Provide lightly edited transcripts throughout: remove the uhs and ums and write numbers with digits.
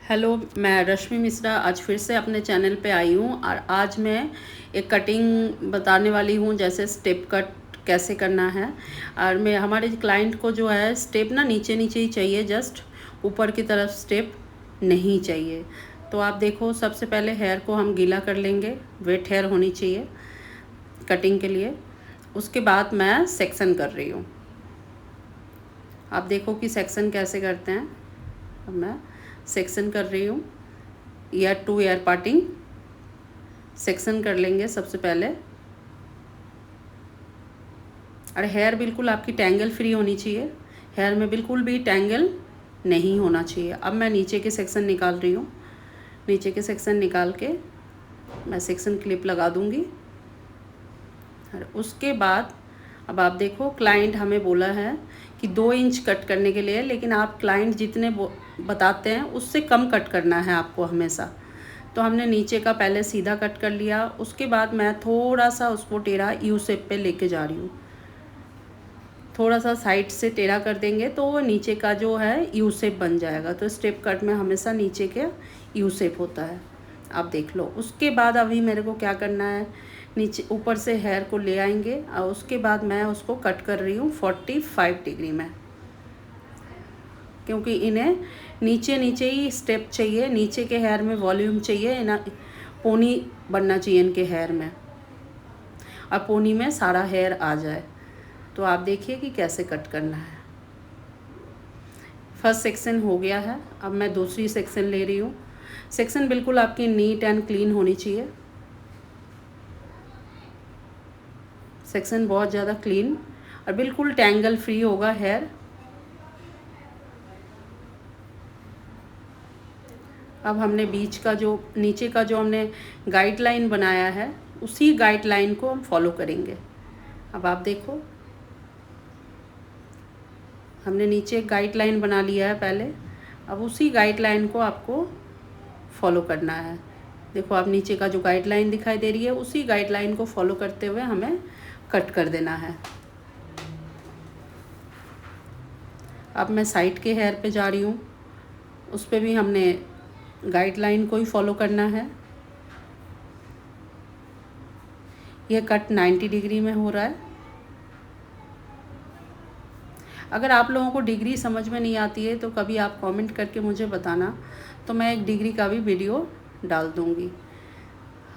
Hello, मैं रश्मि मिश्रा आज फिर से अपने चैनल पे आई हूँ और आज मैं एक कटिंग बताने वाली हूँ, जैसे स्टेप कट कैसे करना है। और मैं हमारे क्लाइंट को जो है स्टेप ना नीचे नीचे ही चाहिए, जस्ट ऊपर की तरफ स्टेप नहीं चाहिए। तो आप देखो, सबसे पहले हेयर को हम गीला कर लेंगे, वेट हेयर होनी चाहिए कटिंग के लिए। उसके बाद मैं सेक्शन कर रही हूँ। आप देखो कि सेक्शन कैसे करते हैं। अब मैं सेक्शन कर रही हूँ, year to year parting section कर लेंगे सबसे पहले। और हेयर बिल्कुल आपकी टैंगल फ्री होनी चाहिए, हेयर में बिल्कुल भी टैंगल नहीं होना चाहिए। अब मैं नीचे के सेक्शन निकाल रही हूँ, नीचे के सेक्शन निकाल के मैं सेक्शन क्लिप लगा दूँगी। और उसके बाद अब आप देखो, क्लाइंट हमें बोला है कि 2 इंच कट करने के लिए, लेकिन आप क्लाइंट जितने बताते हैं उससे कम कट करना है आपको हमेशा। तो हमने नीचे का पहले सीधा कट कर लिया, उसके बाद मैं थोड़ा सा उसको टेढ़ा यू शेप पे लेके जा रही हूँ। थोड़ा सा साइड से टेढ़ा कर देंगे तो वो नीचे का जो है यू शेप बन जाएगा। तो स्टेप कट में हमेशा नीचे के यू शेप होता है, आप देख लो। उसके बाद अभी मेरे को क्या करना है, नीचे ऊपर से हेयर को ले आएंगे और उसके बाद मैं उसको कट कर रही हूँ 45 डिग्री में, क्योंकि इन्हें नीचे नीचे ही स्टेप चाहिए, नीचे के हेयर में वॉल्यूम चाहिए ना, पोनी बनना चाहिए इनके हेयर में, और पोनी में सारा हेयर आ जाए। तो आप देखिए कि कैसे कट करना है। फर्स्ट सेक्शन हो गया है, अब मैं दूसरी सेक्शन ले रही हूँ। सेक्शन बिल्कुल आपकी नीट एंड क्लीन होनी चाहिए, सेक्शन बहुत ज़्यादा क्लीन और बिल्कुल टैंगल फ्री होगा हेयर। अब हमने बीच का जो नीचे का जो हमने गाइडलाइन बनाया है, उसी गाइडलाइन को हम फॉलो करेंगे। अब आप देखो, हमने नीचे गाइडलाइन बना लिया है पहले, अब उसी गाइडलाइन को आपको फॉलो करना है। देखो, आप नीचे का जो गाइडलाइन दिखाई दे रही है, उसी गाइडलाइन को फॉलो करते हुए हमें कट कर देना है। अब मैं साइड के हेयर पे जा रही हूँ, उस पर भी हमने गाइडलाइन को ही फॉलो करना है। यह कट 90 डिग्री में हो रहा है। अगर आप लोगों को डिग्री समझ में नहीं आती है तो कभी आप कमेंट करके मुझे बताना, तो मैं एक डिग्री का भी वीडियो डाल दूँगी।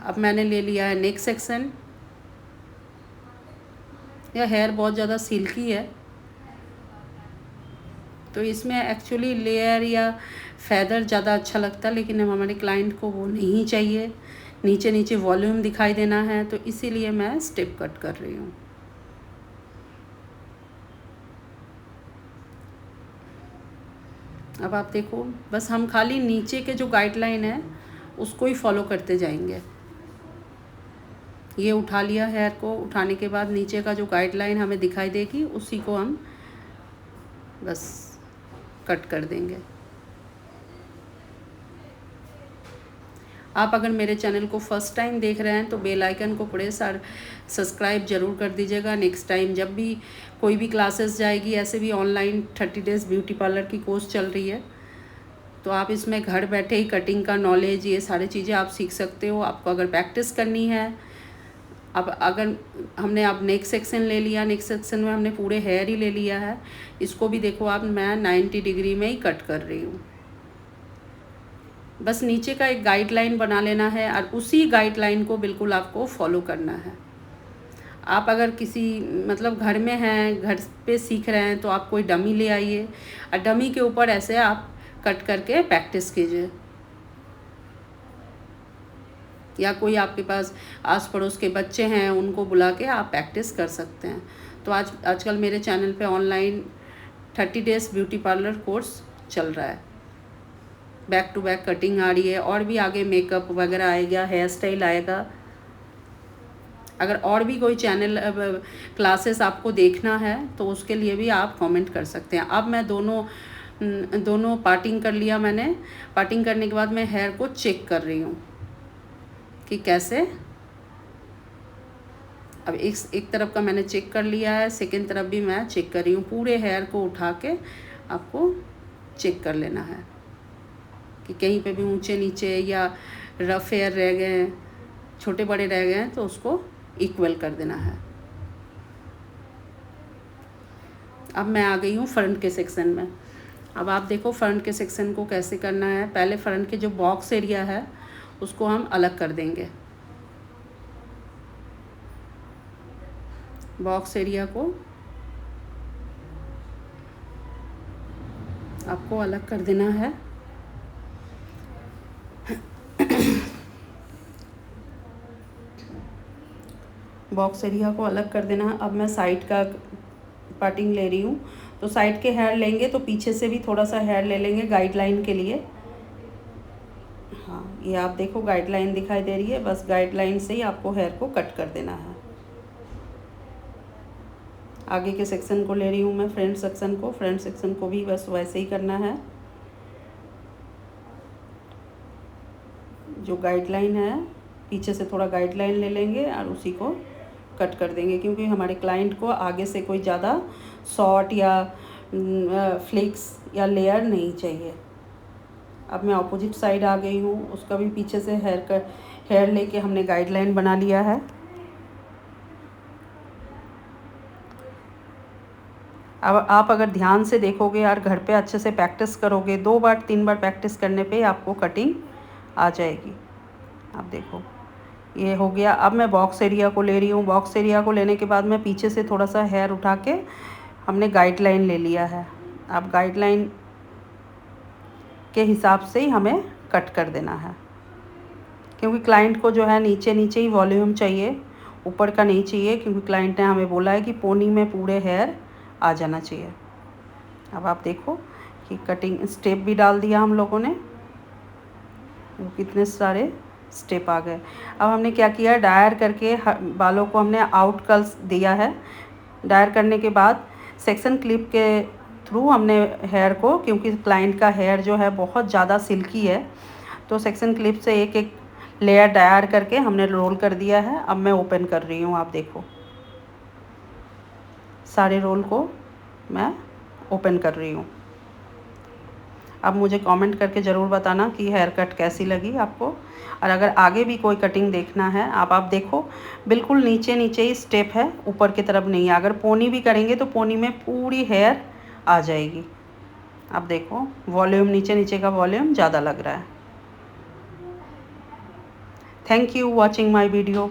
अब मैंने ले लिया है नेक सेक्शन। यह हेयर बहुत ज़्यादा सिल्की है, तो इसमें एक्चुअली लेयर या फेदर ज़्यादा अच्छा लगता है, लेकिन हमारे क्लाइंट को वो नहीं चाहिए, नीचे नीचे वॉल्यूम दिखाई देना है, तो इसीलिए मैं स्टेप कट कर रही हूँ। अब आप देखो, बस हम खाली नीचे के जो गाइडलाइन है उसको ही फॉलो करते जाएंगे। ये उठा लिया हेयर को, उठाने के बाद नीचे का जो गाइडलाइन हमें दिखाई देगी उसी को हम बस कट कर देंगे। आप अगर मेरे चैनल को फर्स्ट टाइम देख रहे हैं तो बेल आइकन को प्रेस और सब्सक्राइब ज़रूर कर दीजिएगा। नेक्स्ट टाइम जब भी कोई भी क्लासेस जाएगी, ऐसे भी ऑनलाइन 30 डेज़ ब्यूटी पार्लर की कोर्स चल रही है, तो आप इसमें घर बैठे ही कटिंग का नॉलेज, ये सारी चीज़ें आप सीख सकते हो। आपको अगर प्रैक्टिस करनी है, अब अगर हमने अब नेक सेक्शन ले लिया, नेक सेक्शन में हमने पूरे हेयर ही ले लिया है, इसको भी देखो आप, मैं 90 डिग्री में ही कट कर रही हूँ। बस नीचे का एक गाइडलाइन बना लेना है और उसी गाइडलाइन को बिल्कुल आपको फॉलो करना है। आप अगर किसी मतलब घर में हैं, घर पे सीख रहे हैं, तो आप कोई डमी ले आइए और डमी के ऊपर ऐसे आप कट करके प्रैक्टिस कीजिए, या कोई आपके पास आस पड़ोस के बच्चे हैं उनको बुला के आप प्रैक्टिस कर सकते हैं। तो आजकल मेरे चैनल पे online 30 days beauty parlour course चल रहा है, बैक टू बैक कटिंग आ रही है, और भी आगे मेकअप वगैरह आएगा, हेयर स्टाइल आएगा। अगर और भी कोई चैनल क्लासेस आपको देखना है तो उसके लिए भी आप कमेंट कर सकते हैं। अब मैं दोनों पार्टिंग कर लिया मैंने। पार्टिंग करने के बाद मैं हेयर को चेक कर रही हूँ कि कैसे। अब एक तरफ का मैंने चेक कर लिया है, सेकेंड तरफ भी मैं चेक कर रही हूँ। पूरे हेयर को उठा के आपको चेक कर लेना है कि कहीं पे भी ऊंचे नीचे या रफ हेयर रह गए हैं, छोटे बड़े रह गए हैं, तो उसको इक्वल कर देना है। अब मैं आ गई हूँ फ्रंट के सेक्शन में। अब आप देखो फ्रंट के सेक्शन को कैसे करना है। पहले फ्रंट के जो बॉक्स एरिया है उसको हम अलग कर देंगे। बॉक्स एरिया को आपको अलग कर देना है। बॉक्स एरिया को अलग कर देना है। अब मैं साइड का पार्टिंग ले रही हूँ, तो साइड के हेयर लेंगे तो पीछे से भी थोड़ा सा हेयर ले लेंगे गाइडलाइन के लिए। हाँ, ये आप देखो गाइडलाइन दिखाई दे रही है, बस गाइडलाइन से ही आपको हेयर को कट कर देना है। आगे के सेक्शन को ले रही हूँ मैं, फ्रंट सेक्शन को। फ्रंट सेक्शन को भी बस वैसे ही करना है। जो गाइडलाइन है पीछे से थोड़ा गाइडलाइन ले लेंगे और उसी को कट कर देंगे, क्योंकि हमारे क्लाइंट को आगे से कोई ज़्यादा शॉर्ट या फ्लिक्स या लेयर नहीं चाहिए। अब मैं ऑपोजिट साइड आ गई हूँ, उसका भी पीछे से हेयर लेके हमने गाइडलाइन बना लिया है। अब आप अगर ध्यान से देखोगे और घर पे अच्छे से प्रैक्टिस करोगे, 2 बार 3 बार प्रैक्टिस करने पे आपको कटिंग आ जाएगी। आप देखो ये हो गया। अब मैं बॉक्स एरिया को ले रही हूँ। बॉक्स एरिया को लेने के बाद मैं पीछे से थोड़ा सा हेयर उठा के हमने गाइडलाइन ले लिया है। अब गाइडलाइन के हिसाब से ही हमें कट कर देना है, क्योंकि क्लाइंट को जो है नीचे नीचे ही वॉल्यूम चाहिए, ऊपर का नहीं चाहिए, क्योंकि क्लाइंट ने हमें बोला है कि पोनी में पूरे हेयर आ जाना चाहिए। अब आप देखो कि कटिंग स्टेप भी डाल दिया हम लोगों ने, कितने सारे स्टेप आ गए। अब हमने क्या किया, डायर करके बालों को हमने आउट कर्ल्स दिया है। डायर करने के बाद सेक्शन क्लिप के थ्रू हमने हेयर को, क्योंकि क्लाइंट का हेयर जो है बहुत ज़्यादा सिल्की है, तो सेक्शन क्लिप से एक एक लेयर डायर करके हमने रोल कर दिया है। अब मैं ओपन कर रही हूँ। आप देखो सारे रोल को मैं ओपन कर रही हूँ। अब मुझे कमेंट करके ज़रूर बताना कि हेयर कट कैसी लगी आपको। और अगर आगे भी कोई कटिंग देखना है, आप देखो बिल्कुल नीचे नीचे ही स्टेप है, ऊपर की तरफ नहीं है। अगर पोनी भी करेंगे तो पोनी में पूरी हेयर आ जाएगी। अब देखो वॉल्यूम नीचे नीचे का वॉल्यूम ज़्यादा लग रहा है। Thank you watching my video.